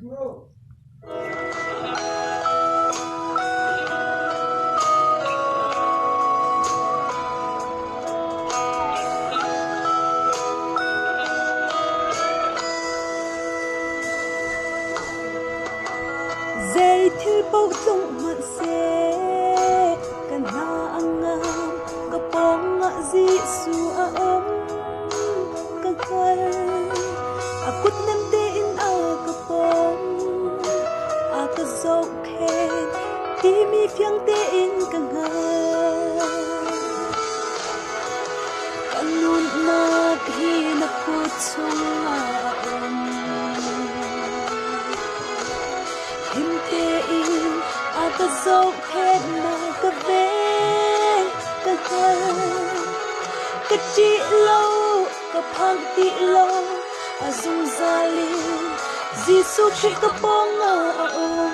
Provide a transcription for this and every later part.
dây thiêu bầu tung mặn xe cần na angam ka pawngah Jesuh a om ka kal akut nem te in a ka pom a ka zau khen ti mi phiang te in ka nga kanun na hi na put chung a om him te in a ka zau khen na ka ve ka kal ka chi lâu ka phang ti lâu a dung zalin Jesuh khrih ka pawngah a om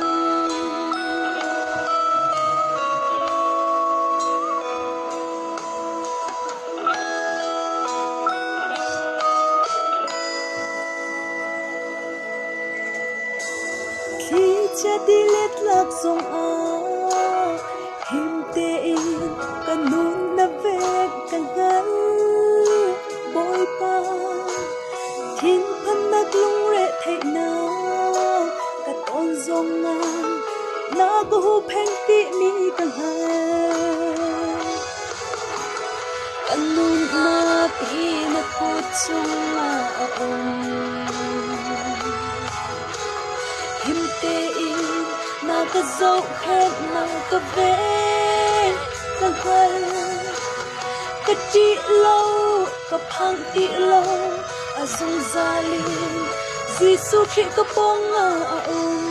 khi cha ti let lak zong a him te in ka nun na vek ka ngal boy pa thiên phan nak lung re thei na ka ton zong na na ko hu pheng ti mi ka ha ka nun na hi na ko chung a om him te in na ka zau khen na ka ve ka hal ka chi lâu ka phang ti lâu a dung zalin Jesuh khrih ka pawngah a om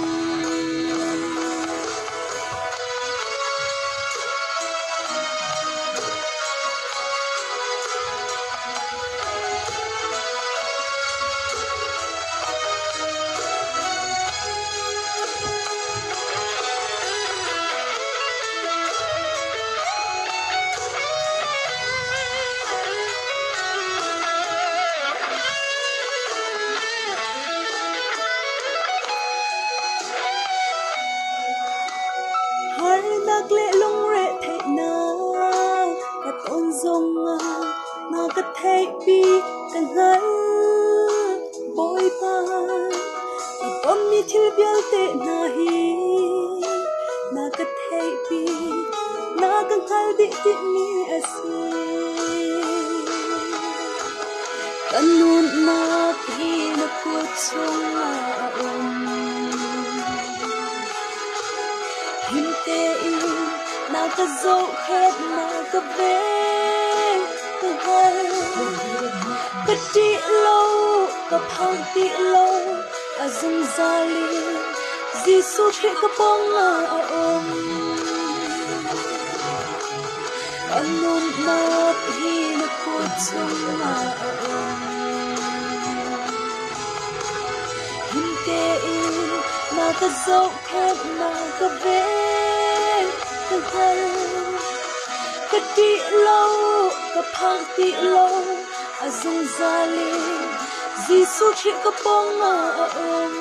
har nak le lung re thei na ka ton zong na ka thei pi ka ngal boy pa ka pom mi thil bial te na hi na ka thei pi na ka ngal di ti mi ase kanun na hi na ko chung a om him te in na ka zau khet na ka ve ka hal ka ti lâu ka phang ti lâu a dung zalin Jesuh khrih ka pawngah a om kanun na hi na ko chung a om him te in na ka zau khet na ka ve ka hal ka ti lâu ka phang ti lâu a dung zalin Jesuh khrih ka pawngah a om